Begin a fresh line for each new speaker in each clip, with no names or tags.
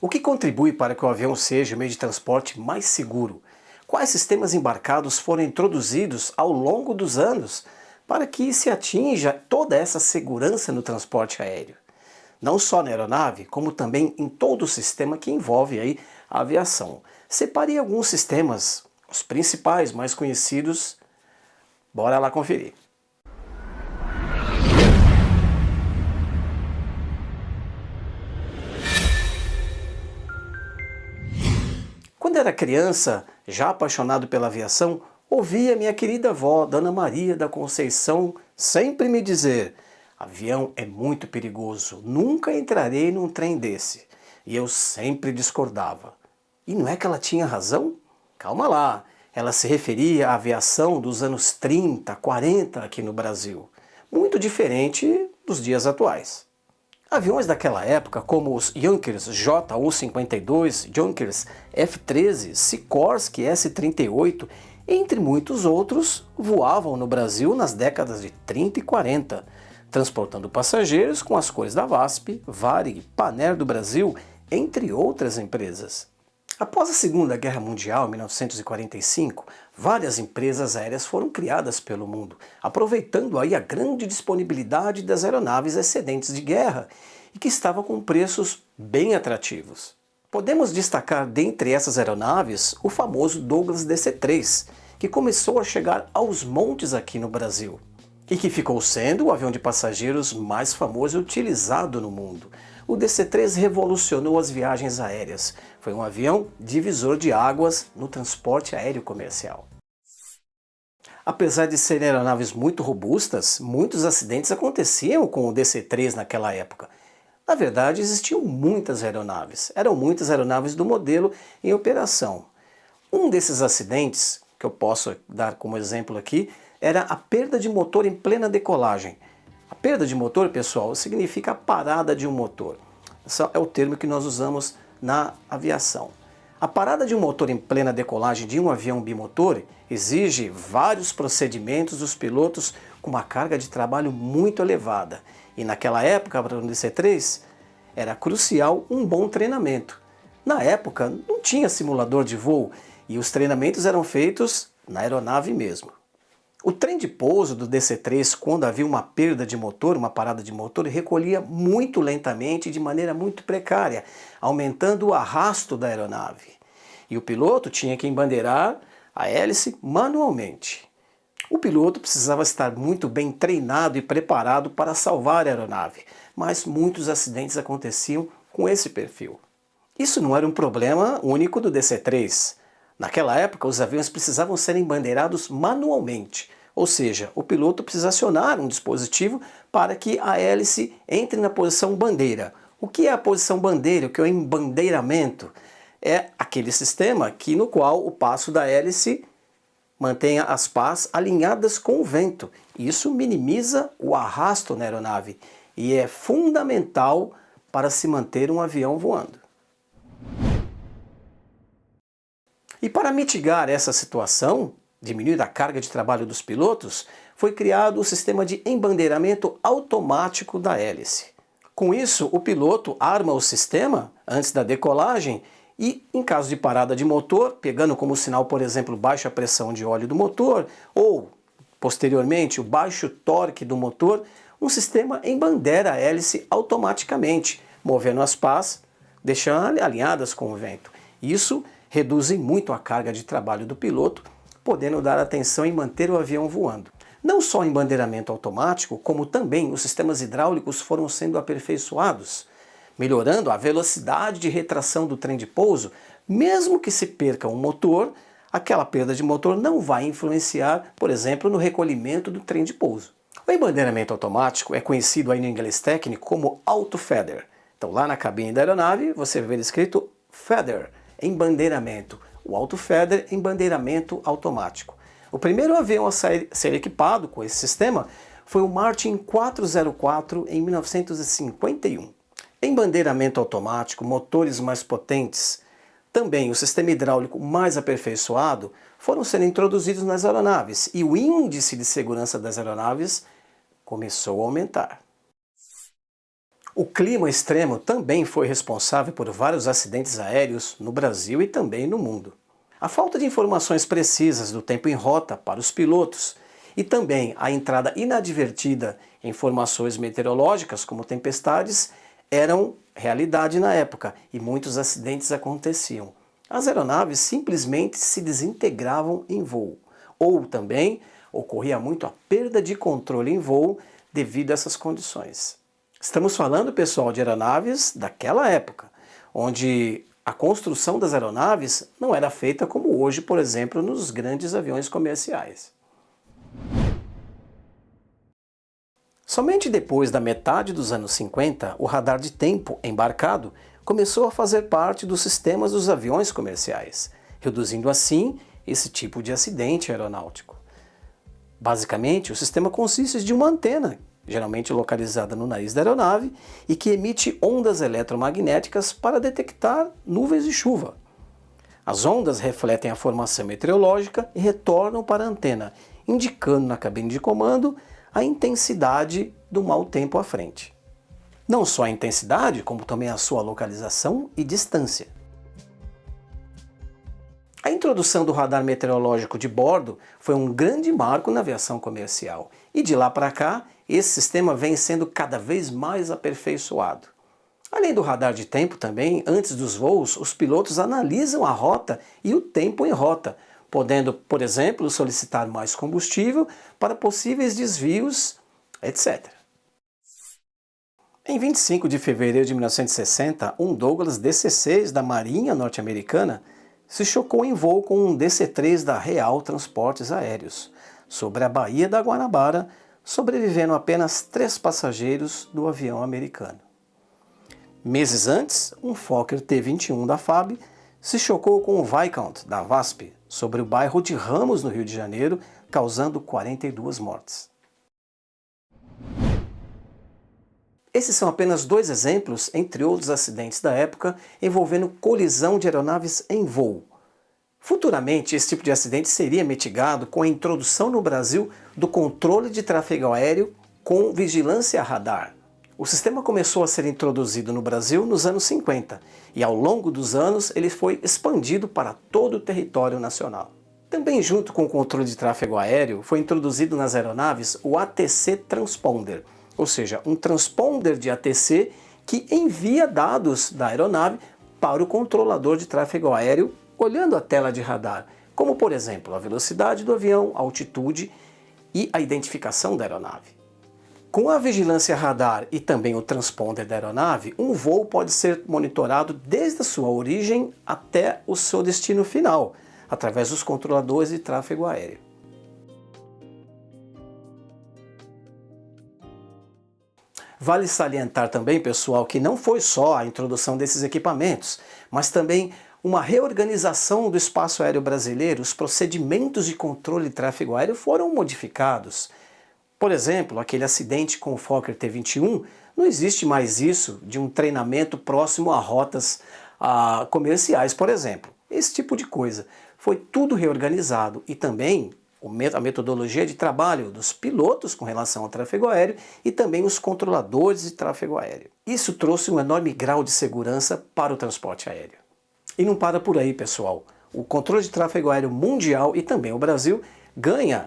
O que contribui para que o avião seja o meio de transporte mais seguro? Quais sistemas embarcados foram introduzidos ao longo dos anos para que se atinja toda essa segurança no transporte aéreo? Não só na aeronave, como também em todo o sistema que envolve aí a aviação. Separei alguns sistemas, os principais, mais conhecidos. Bora lá conferir. Quando era criança, já apaixonado pela aviação, ouvia minha querida avó, Dona Maria da Conceição, sempre me dizer: avião é muito perigoso, nunca entrarei num trem desse. E eu sempre discordava. E não é que ela tinha razão? Calma lá, ela se referia à aviação dos anos 30, 40 aqui no Brasil. Muito diferente dos dias atuais. Aviões daquela época, como os Junkers Ju-52, Junkers F-13, Sikorsky S-38, entre muitos outros, voavam no Brasil nas décadas de 30 e 40, transportando passageiros com as cores da VASP, Varig, Panair do Brasil, entre outras empresas. Após a Segunda Guerra Mundial, em 1945, várias empresas aéreas foram criadas pelo mundo, aproveitando aí a grande disponibilidade das aeronaves excedentes de guerra e que estavam com preços bem atrativos. Podemos destacar dentre essas aeronaves o famoso Douglas DC-3, que começou a chegar aos montes aqui no Brasil e que ficou sendo o avião de passageiros mais famoso e utilizado no mundo. O DC-3 revolucionou as viagens aéreas. Foi um avião divisor de águas no transporte aéreo comercial. Apesar de serem aeronaves muito robustas, muitos acidentes aconteciam com o DC-3 naquela época. Na verdade, existiam muitas aeronaves. Eram muitas aeronaves do modelo em operação. Um desses acidentes, que eu posso dar como exemplo aqui, era a perda de motor em plena decolagem. A perda de motor, pessoal, significa a parada de um motor. Esse é o termo que nós usamos na aviação. A parada de um motor em plena decolagem de um avião bimotor exige vários procedimentos dos pilotos com uma carga de trabalho muito elevada. E naquela época, para o DC-3, era crucial um bom treinamento. Na época, não tinha simulador de voo e os treinamentos eram feitos na aeronave mesmo. O trem de pouso do DC-3, quando havia uma perda de motor, uma parada de motor, recolhia muito lentamente e de maneira muito precária, aumentando o arrasto da aeronave. E o piloto tinha que embandeirar a hélice manualmente. O piloto precisava estar muito bem treinado e preparado para salvar a aeronave, mas muitos acidentes aconteciam com esse perfil. Isso não era um problema único do DC-3. Naquela época, os aviões precisavam ser embandeirados manualmente, ou seja, o piloto precisa acionar um dispositivo para que a hélice entre na posição bandeira. O que é a posição bandeira? O que é o embandeiramento? É aquele sistema no qual o passo da hélice mantenha as pás alinhadas com o vento. Isso minimiza o arrasto na aeronave e é fundamental para se manter um avião voando. E para mitigar essa situação, diminuir a carga de trabalho dos pilotos, foi criado o sistema de embandeiramento automático da hélice. Com isso, o piloto arma o sistema antes da decolagem e, em caso de parada de motor, pegando como sinal, por exemplo, baixa pressão de óleo do motor ou, posteriormente, o baixo torque do motor, um sistema embandeira a hélice automaticamente, movendo as pás, deixando alinhadas com o vento. Isso reduzem muito a carga de trabalho do piloto, podendo dar atenção em manter o avião voando. Não só o embandeiramento automático, como também os sistemas hidráulicos foram sendo aperfeiçoados, melhorando a velocidade de retração do trem de pouso. Mesmo que se perca um motor, aquela perda de motor não vai influenciar, por exemplo, no recolhimento do trem de pouso. O embandeiramento automático é conhecido aí no inglês técnico como auto-feather. Então lá na cabine da aeronave você vai ver escrito feather, embandeiramento. O auto-feather, embandeiramento automático. O primeiro avião a ser equipado com esse sistema foi o Martin 404 em 1951. Embandeiramento automático, motores mais potentes, também o sistema hidráulico mais aperfeiçoado foram sendo introduzidos nas aeronaves e o índice de segurança das aeronaves começou a aumentar. O clima extremo também foi responsável por vários acidentes aéreos no Brasil e também no mundo. A falta de informações precisas do tempo em rota para os pilotos e também a entrada inadvertida em informações meteorológicas como tempestades eram realidade na época e muitos acidentes aconteciam. As aeronaves simplesmente se desintegravam em voo, ou também ocorria muito a perda de controle em voo devido a essas condições. Estamos falando, pessoal, de aeronaves daquela época, onde a construção das aeronaves não era feita como hoje, por exemplo, nos grandes aviões comerciais. Somente depois da metade dos anos 50, o radar de tempo embarcado começou a fazer parte dos sistemas dos aviões comerciais, reduzindo assim esse tipo de acidente aeronáutico. Basicamente, o sistema consiste de uma antena, geralmente localizada no nariz da aeronave, e que emite ondas eletromagnéticas para detectar nuvens de chuva. As ondas refletem a formação meteorológica e retornam para a antena, indicando na cabine de comando a intensidade do mau tempo à frente. Não só a intensidade, como também a sua localização e distância. A introdução do radar meteorológico de bordo foi um grande marco na aviação comercial, e de lá para cá, esse sistema vem sendo cada vez mais aperfeiçoado. Além do radar de tempo também, antes dos voos, os pilotos analisam a rota e o tempo em rota, podendo, por exemplo, solicitar mais combustível para possíveis desvios, etc. Em 25 de fevereiro de 1960, um Douglas DC-6 da Marinha norte-americana se chocou em voo com um DC-3 da Real Transportes Aéreos, sobre a Baía da Guanabara, sobrevivendo apenas 3 passageiros do avião americano. Meses antes, um Fokker T-21 da FAB se chocou com o Viscount da VASP, sobre o bairro de Ramos, no Rio de Janeiro, causando 42 mortes. Esses são apenas 2 exemplos, entre outros acidentes da época, envolvendo colisão de aeronaves em voo. Futuramente, esse tipo de acidente seria mitigado com a introdução no Brasil do controle de tráfego aéreo com vigilância radar. O sistema começou a ser introduzido no Brasil nos anos 50 e ao longo dos anos ele foi expandido para todo o território nacional. Também junto com o controle de tráfego aéreo foi introduzido nas aeronaves o ATC Transponder, ou seja, um transponder de ATC que envia dados da aeronave para o controlador de tráfego aéreo olhando a tela de radar, como por exemplo a velocidade do avião, a altitude e a identificação da aeronave. Com a vigilância radar e também o transponder da aeronave, um voo pode ser monitorado desde a sua origem até o seu destino final, através dos controladores de tráfego aéreo. Vale salientar também, pessoal, que não foi só a introdução desses equipamentos, mas também uma reorganização do espaço aéreo brasileiro. Os procedimentos de controle de tráfego aéreo foram modificados. Por exemplo, aquele acidente com o Fokker T-21, não existe mais isso de um treinamento próximo a rotas comerciais, por exemplo. Esse tipo de coisa. Foi tudo reorganizado e também a metodologia de trabalho dos pilotos com relação ao tráfego aéreo e também os controladores de tráfego aéreo. Isso trouxe um enorme grau de segurança para o transporte aéreo. E não para por aí, pessoal. O controle de tráfego aéreo mundial e também o Brasil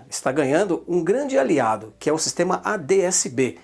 está ganhando um grande aliado, que é o sistema ADS-B.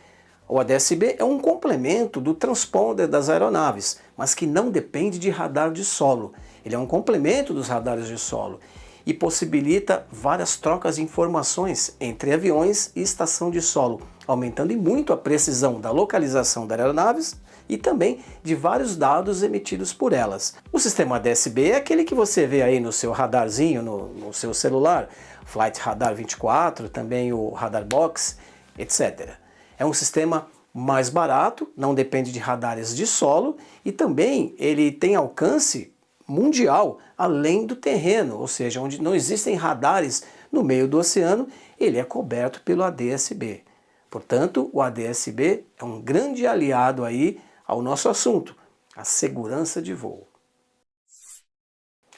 O ADS-B é um complemento do transponder das aeronaves, mas que não depende de radar de solo. Ele é um complemento dos radares de solo e possibilita várias trocas de informações entre aviões e estação de solo, aumentando muito a precisão da localização das aeronaves e também de vários dados emitidos por elas. O sistema ADS-B é aquele que você vê aí no seu radarzinho, no seu celular, Flight Radar 24, também o Radar Box, etc. É um sistema mais barato, não depende de radares de solo e também ele tem alcance mundial, além do terreno, ou seja, onde não existem radares no meio do oceano, ele é coberto pelo ADS-B. Portanto, o ADS-B é um grande aliado aí ao nosso assunto, a segurança de voo.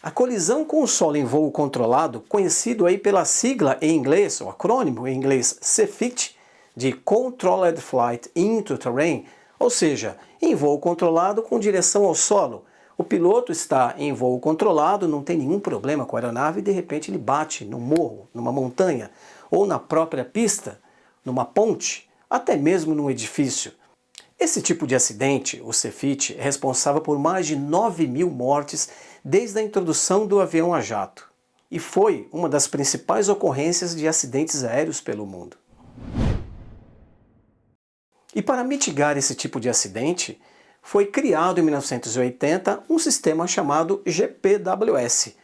A colisão com o solo em voo controlado, conhecido aí pela sigla em inglês, o acrônimo em inglês CFIT, de Controlled Flight into Terrain, Ou seja, em voo controlado com direção ao solo. O piloto está em voo controlado, não tem nenhum problema com a aeronave e de repente ele bate no morro, numa montanha, ou na própria pista, numa ponte, até mesmo num edifício. Esse tipo de acidente, o Cefit, é responsável por mais de 9.000 mortes desde a introdução do avião a jato. E foi uma das principais ocorrências de acidentes aéreos pelo mundo. E para mitigar esse tipo de acidente, foi criado em 1980 um sistema chamado GPWS,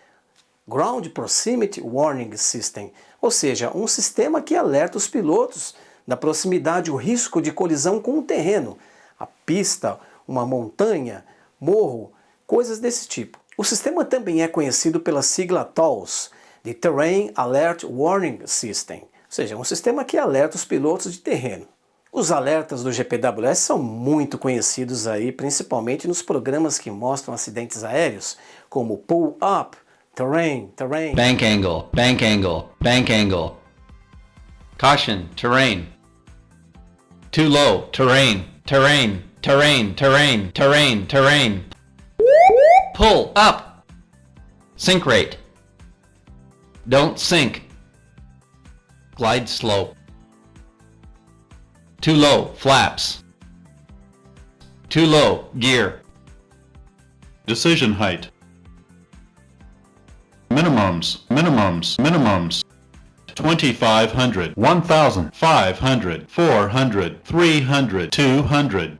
Ground Proximity Warning System, ou seja, um sistema que alerta os pilotos da proximidade, o risco de colisão com o terreno, a pista, uma montanha, morro, coisas desse tipo. O sistema também é conhecido pela sigla TAWS, de Terrain Alert Warning System, ou seja, um sistema que alerta os pilotos de terreno. Os alertas do GPWS são muito conhecidos aí, principalmente nos programas que mostram acidentes aéreos, como Pull Up, Terrain,
Bank angle, bank angle, bank angle. Caution, terrain. Too low, terrain, terrain, terrain, terrain, terrain, terrain. Pull up. Sink rate. Don't sink. Glide slope. Too low, flaps. Too low, gear.
Decision height. Minimums, minimums, minimums. 2,500, 1,500, 400, 300, 200, 150,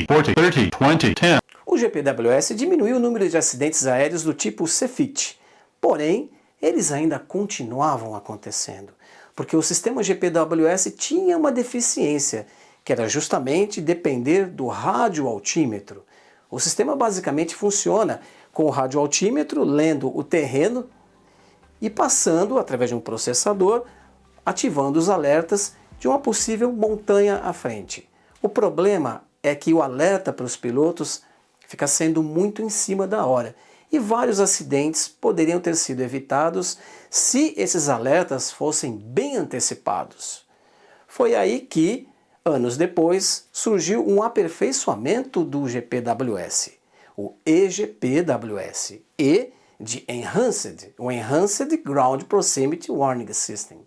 40, 30, 20, 10.
O GPWS diminuiu o número de acidentes aéreos do tipo Cefit, porém, eles ainda continuavam acontecendo, porque o sistema GPWS tinha uma deficiência, que era justamente depender do radioaltímetro. O sistema basicamente funciona com o radioaltímetro lendo o terreno e passando, através de um processador, ativando os alertas de uma possível montanha à frente. O problema é que o alerta para os pilotos fica sendo muito em cima da hora e vários acidentes poderiam ter sido evitados se esses alertas fossem bem antecipados. Foi aí que, anos depois, surgiu um aperfeiçoamento do GPWS, o EGPWS, E de Enhanced, o Enhanced Ground Proximity Warning System.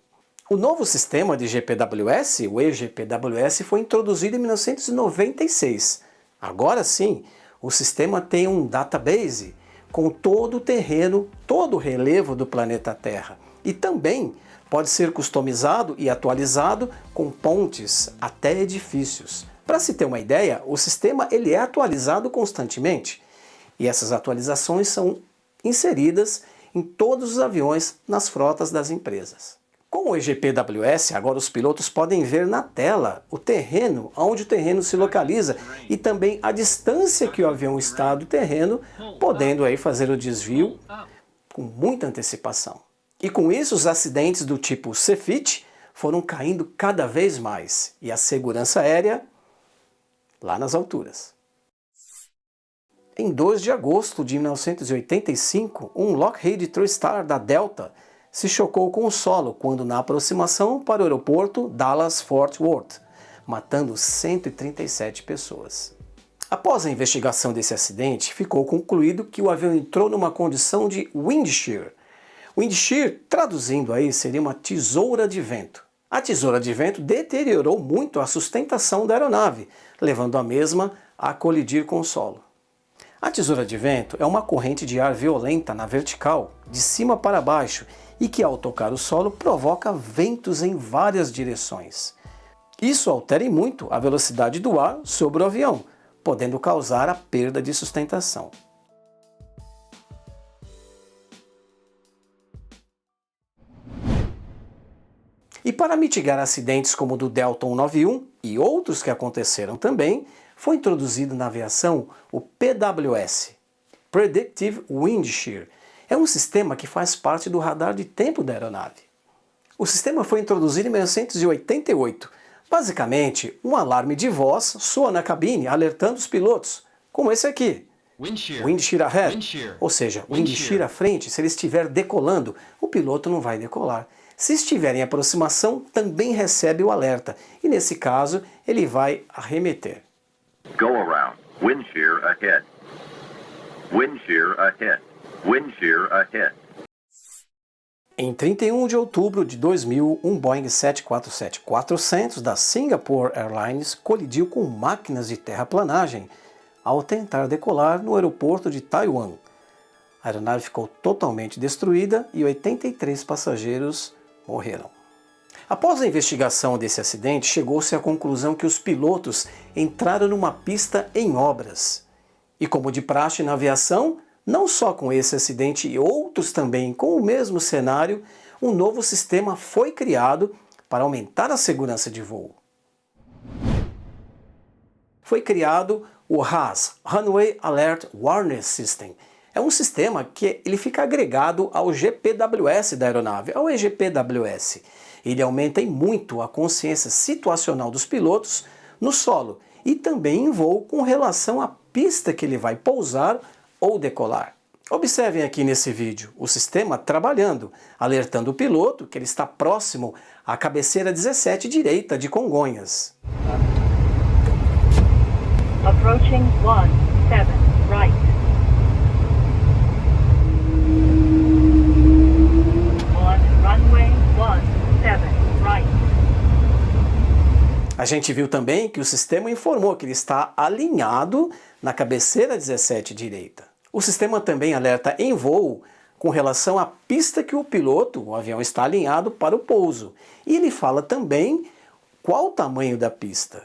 O novo sistema de GPWS, o EGPWS, foi introduzido em 1996. Agora sim, o sistema tem um database com todo o terreno, todo o relevo do planeta Terra. E também pode ser customizado e atualizado com pontes até edifícios. Para se ter uma ideia, o sistema ele é atualizado constantemente. E essas atualizações são inseridas em todos os aviões nas frotas das empresas. Com o EGPWS, agora os pilotos podem ver na tela o terreno, onde o terreno se localiza e também a distância que o avião está do terreno, podendo aí fazer o desvio com muita antecipação. E com isso os acidentes do tipo Cefit foram caindo cada vez mais e a segurança aérea lá nas alturas. Em 2 de agosto de 1985, um Lockheed TrueStar da Delta se chocou com o solo quando na aproximação para o aeroporto Dallas-Fort Worth, matando 137 pessoas. Após a investigação desse acidente, ficou concluído que o avião entrou numa condição de wind shear. Wind shear, traduzindo aí, seria uma tesoura de vento. A tesoura de vento deteriorou muito a sustentação da aeronave, levando a mesma a colidir com o solo. A tesoura de vento é uma corrente de ar violenta na vertical, de cima para baixo, e que ao tocar o solo provoca ventos em várias direções. Isso altera muito a velocidade do ar sobre o avião, podendo causar a perda de sustentação. E para mitigar acidentes como o do Delta 191 e outros que aconteceram também, foi introduzido na aviação o PWS, Predictive Wind Shear. É um sistema que faz parte do radar de tempo da aeronave. O sistema foi introduzido em 1988. Basicamente, um alarme de voz soa na cabine alertando os pilotos, como esse aqui. Wind shear ahead, ou seja, wind shear à frente. Se ele estiver decolando, o piloto não vai decolar. Se estiver em aproximação, também recebe o alerta, e nesse caso, ele vai arremeter.
Go around. Wind shear ahead. Wind shear ahead. Wind shear ahead.
Em 31 de outubro de 2000, um Boeing 747-400 da Singapore Airlines colidiu com máquinas de terraplanagem ao tentar decolar no aeroporto de Taiwan. A aeronave ficou totalmente destruída e 83 passageiros morreram. Após a investigação desse acidente, chegou-se à conclusão que os pilotos entraram numa pista em obras. E como de praxe na aviação, não só com esse acidente e outros também com o mesmo cenário, um novo sistema foi criado para aumentar a segurança de voo. Foi criado o RAS, Runway Alert Warning System. É um sistema que ele fica agregado ao GPWS da aeronave, ao EGPWS. Ele aumenta em muito a consciência situacional dos pilotos no solo e também em voo com relação à pista que ele vai pousar ou decolar. Observem aqui nesse vídeo o sistema trabalhando, alertando o piloto que ele está próximo à cabeceira 17 direita de Congonhas.
Approaching 17 right. On runway 17 right.
A gente viu também que o sistema informou que ele está alinhado na cabeceira 17 direita. O sistema também alerta em voo com relação à pista que o piloto, o avião, está alinhado para o pouso. E ele fala também qual o tamanho da pista.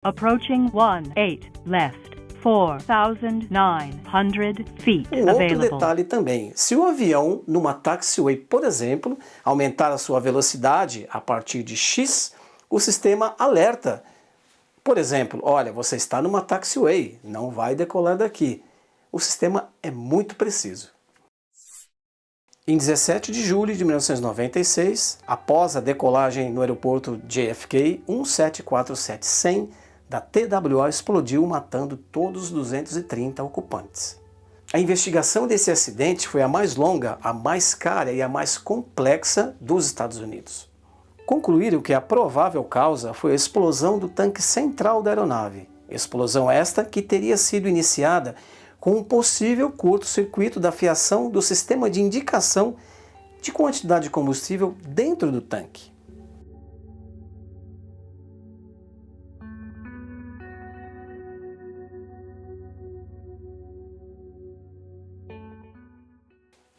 Approaching 18 left. 4,900 feet
Um outro
available.
detalhe também, se o avião, numa taxiway, por exemplo, aumentar a sua velocidade a partir de X, o sistema alerta. Por exemplo, olha, você está numa taxiway, não vai decolar daqui. O sistema é muito preciso. Em 17 de julho de 1996, após a decolagem no aeroporto JFK, um 747-100 da TWA explodiu, matando todos os 230 ocupantes. A investigação desse acidente foi a mais longa, a mais cara e a mais complexa dos Estados Unidos. Concluíram que a provável causa foi a explosão do tanque central da aeronave. Explosão esta que teria sido iniciada com um possível curto-circuito da fiação do sistema de indicação de quantidade de combustível dentro do tanque.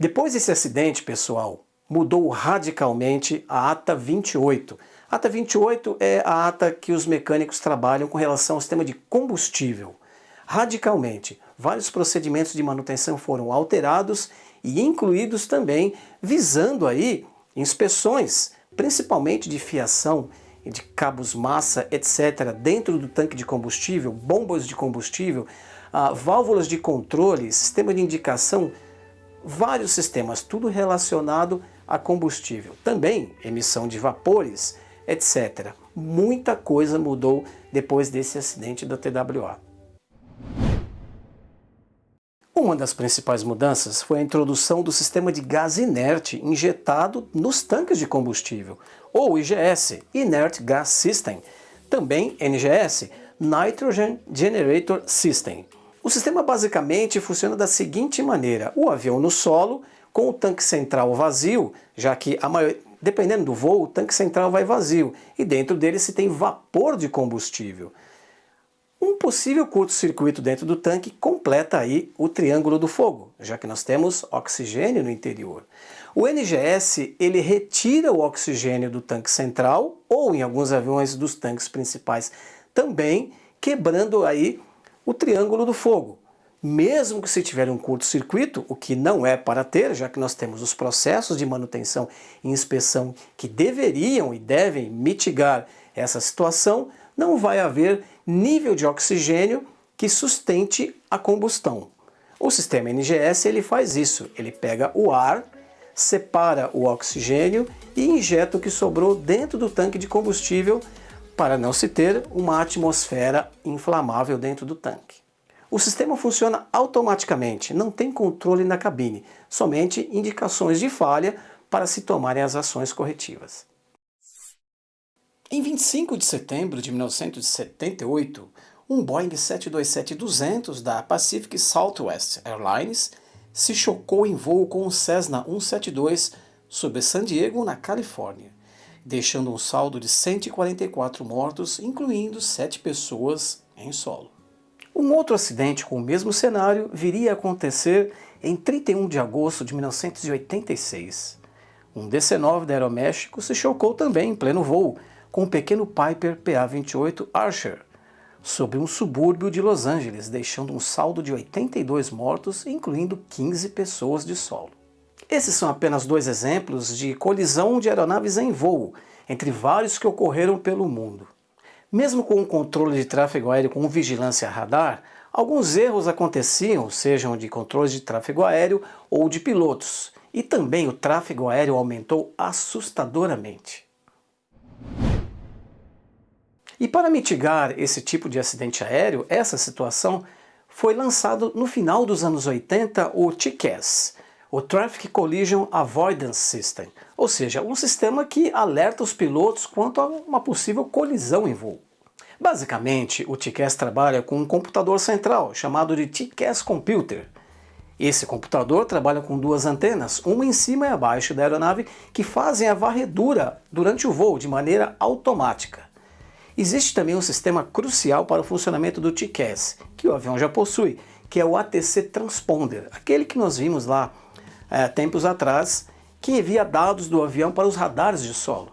Depois desse acidente, pessoal, mudou radicalmente a Ata 28. A Ata 28 é a ata que os mecânicos trabalham com relação ao sistema de combustível. Radicalmente, vários procedimentos de manutenção foram alterados e incluídos também, visando aí inspeções, principalmente de fiação, de cabos massa, etc., dentro do tanque de combustível, bombas de combustível, válvulas de controle, sistema de indicação, vários sistemas, tudo relacionado a combustível. Também emissão de vapores, etc. Muita coisa mudou depois desse acidente da TWA. Uma das principais mudanças foi a introdução do sistema de gás inerte injetado nos tanques de combustível, ou IGS, Inert Gas System, também NGS, Nitrogen Generator System. O sistema basicamente funciona da seguinte maneira: o avião no solo, com o tanque central vazio, já que dependendo do voo, o tanque central vai vazio, e dentro dele se tem vapor de combustível. Um possível curto-circuito dentro do tanque completa aí o triângulo do fogo, já que nós temos oxigênio no interior. O NGS, ele retira o oxigênio do tanque central, ou em alguns aviões dos tanques principais também, quebrando aí o triângulo do fogo. Mesmo que se tiver um curto-circuito, o que não é para ter, já que nós temos os processos de manutenção e inspeção que deveriam e devem mitigar essa situação, não vai haver nível de oxigênio que sustente a combustão. O sistema NGS ele faz isso, ele pega o ar, separa o oxigênio e injeta o que sobrou dentro do tanque de combustível para não se ter uma atmosfera inflamável dentro do tanque. O sistema funciona automaticamente, não tem controle na cabine, somente indicações de falha para se tomarem as ações corretivas. Em 25 de setembro de 1978, um Boeing 727-200 da Pacific Southwest Airlines se chocou em voo com um Cessna 172 sobre San Diego, na Califórnia, deixando um saldo de 144 mortos, incluindo 7 pessoas em solo. Um outro acidente com o mesmo cenário viria a acontecer em 31 de agosto de 1986. Um DC-9 da Aeroméxico se chocou também em pleno voo com um pequeno Piper PA-28 Archer sobre um subúrbio de Los Angeles, deixando um saldo de 82 mortos, incluindo 15 pessoas de solo. Esses são apenas 2 exemplos de colisão de aeronaves em voo, entre vários que ocorreram pelo mundo. Mesmo com o controle de tráfego aéreo com vigilância radar, alguns erros aconteciam, sejam de controles de tráfego aéreo ou de pilotos, e também o tráfego aéreo aumentou assustadoramente. E para mitigar esse tipo de acidente aéreo, essa situação, foi lançado no final dos anos 80 o TCAS, o Traffic Collision Avoidance System, ou seja, um sistema que alerta os pilotos quanto a uma possível colisão em voo. Basicamente, o TCAS trabalha com um computador central, chamado de TCAS Computer. Esse computador trabalha com 2 antenas, uma em cima e abaixo da aeronave, que fazem a varredura durante o voo de maneira automática. Existe também um sistema crucial para o funcionamento do TCAS, que o avião já possui, que é o ATC Transponder, aquele que nós vimos lá tempos atrás, que envia dados do avião para os radares de solo.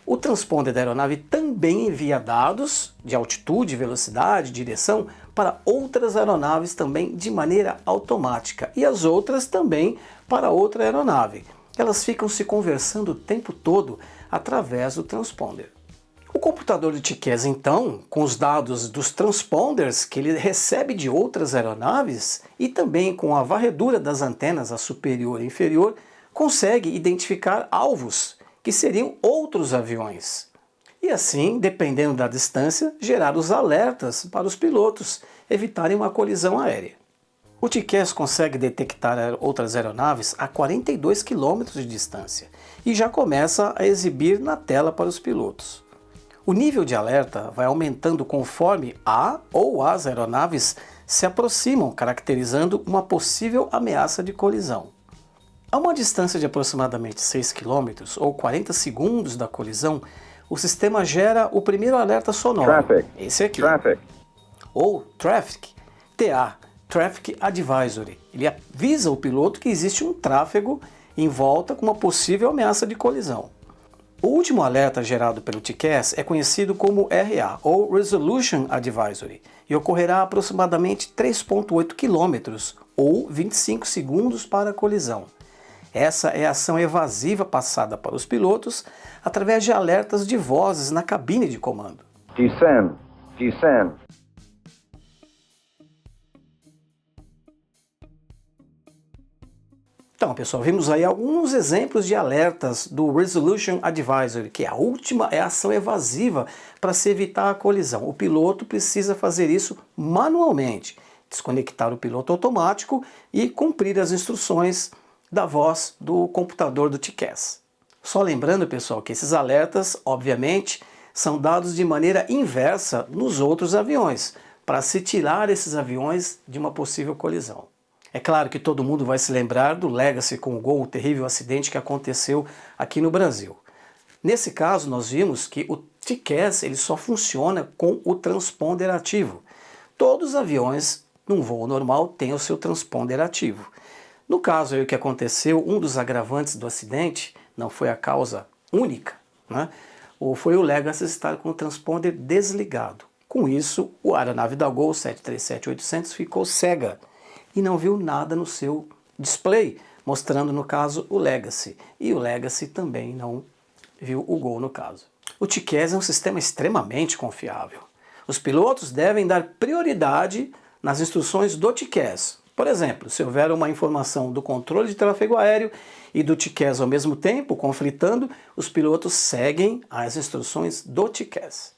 O transponder da aeronave também envia dados de altitude, velocidade, direção para outras aeronaves também de maneira automática, e as outras também para outra aeronave. Elas ficam se conversando o tempo todo através do transponder. O computador do TCAS, então, com os dados dos transponders que ele recebe de outras aeronaves e também com a varredura das antenas, a superior e inferior, consegue identificar alvos, que seriam outros aviões. E assim, dependendo da distância, gerar os alertas para os pilotos evitarem uma colisão aérea. O TCAS consegue detectar outras aeronaves a 42 km de distância e já começa a exibir na tela para os pilotos. O nível de alerta vai aumentando conforme a ou as aeronaves se aproximam, caracterizando uma possível ameaça de colisão. A uma distância de aproximadamente 6 km ou 40 segundos da colisão, o sistema gera o primeiro alerta sonoro, esse aqui, ou Traffic, TA, Traffic Advisory. Ele avisa o piloto que existe um tráfego em volta com uma possível ameaça de colisão. O último alerta gerado pelo TCAS é conhecido como RA, ou Resolution Advisory, e ocorrerá a aproximadamente 3,8 km, ou 25 segundos para a colisão. Essa é a ação evasiva passada para os pilotos através de alertas de vozes na cabine de comando.
Descend, descend.
Então, pessoal, vimos aí alguns exemplos de alertas do Resolution Advisory, que é a ação evasiva para se evitar a colisão. O piloto precisa fazer isso manualmente, desconectar o piloto automático e cumprir as instruções da voz do computador do TCAS. Só lembrando, pessoal, que esses alertas, obviamente, são dados de maneira inversa nos outros aviões, para se tirar esses aviões de uma possível colisão. É claro que todo mundo vai se lembrar do Legacy com o Gol, o terrível acidente que aconteceu aqui no Brasil. Nesse caso, nós vimos que o TCAS ele só funciona com o transponder ativo. Todos os aviões, num voo normal, têm o seu transponder ativo. No caso aí, o que aconteceu, um dos agravantes do acidente, não foi a causa única, né? Foi o Legacy estar com o transponder desligado. Com isso, a aeronave da Gol 737-800 ficou cega e não viu nada no seu display, mostrando no caso o Legacy, e o Legacy também não viu o Gol no caso. O TCAS é um sistema extremamente confiável. Os pilotos devem dar prioridade nas instruções do TCAS. Por exemplo, se houver uma informação do controle de tráfego aéreo e do TCAS ao mesmo tempo, conflitando, os pilotos seguem as instruções do TCAS.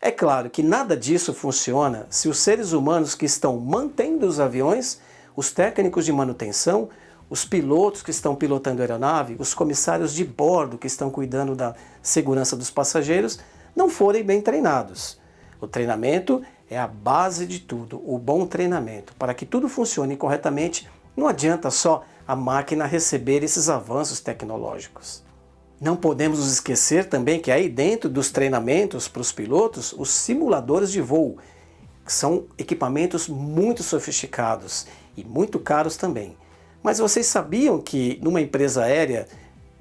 É claro que nada disso funciona se os seres humanos que estão mantendo os aviões, os técnicos de manutenção, os pilotos que estão pilotando a aeronave, os comissários de bordo que estão cuidando da segurança dos passageiros, não forem bem treinados. O treinamento é a base de tudo, o bom treinamento. Para que tudo funcione corretamente, não adianta só a máquina receber esses avanços tecnológicos. Não podemos nos esquecer também que aí dentro dos treinamentos para os pilotos, os simuladores de voo, que são equipamentos muito sofisticados e muito caros também. Mas vocês sabiam que numa empresa aérea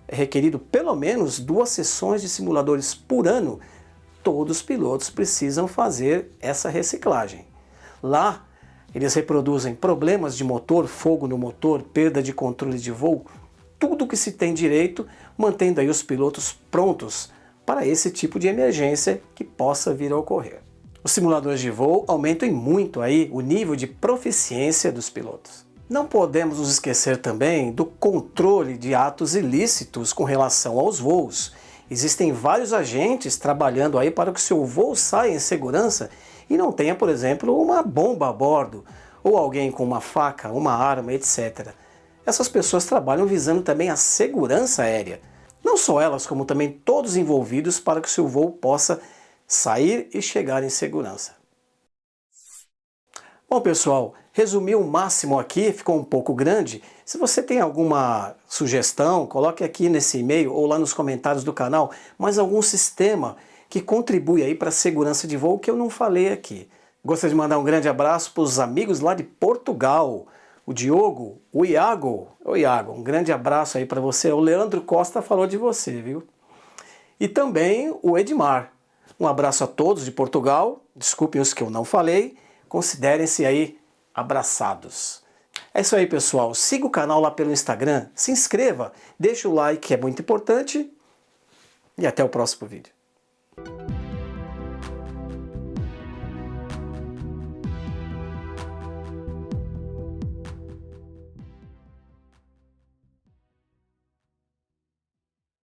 é requerido pelo menos 2 sessões de simuladores por ano? Todos os pilotos precisam fazer essa reciclagem. Lá, eles reproduzem problemas de motor, fogo no motor, perda de controle de voo, tudo que se tem direito, mantendo aí os pilotos prontos para esse tipo de emergência que possa vir a ocorrer. Os simuladores de voo aumentam muito aí o nível de proficiência dos pilotos. Não podemos nos esquecer também do controle de atos ilícitos com relação aos voos. Existem vários agentes trabalhando aí para que o seu voo saia em segurança e não tenha, por exemplo, uma bomba a bordo, ou alguém com uma faca, uma arma, etc. Essas pessoas trabalham visando também a segurança aérea. Não só elas, como também todos envolvidos para que o seu voo possa sair e chegar em segurança. Bom, pessoal, resumi o máximo aqui, ficou um pouco grande. Se você tem alguma sugestão, coloque aqui nesse e-mail ou lá nos comentários do canal mais algum sistema que contribui aí para a segurança de voo que eu não falei aqui. Gostaria de mandar um grande abraço para os amigos lá de Portugal, o Diogo, o Iago. Ô Iago, um grande abraço aí para você. O Leandro Costa falou de você, viu? E também o Edmar. Um abraço a todos de Portugal, desculpem os que eu não falei, considerem-se aí abraçados. É isso aí, pessoal. Siga o canal lá pelo Instagram, se inscreva, deixa o like que é muito importante e até o próximo vídeo.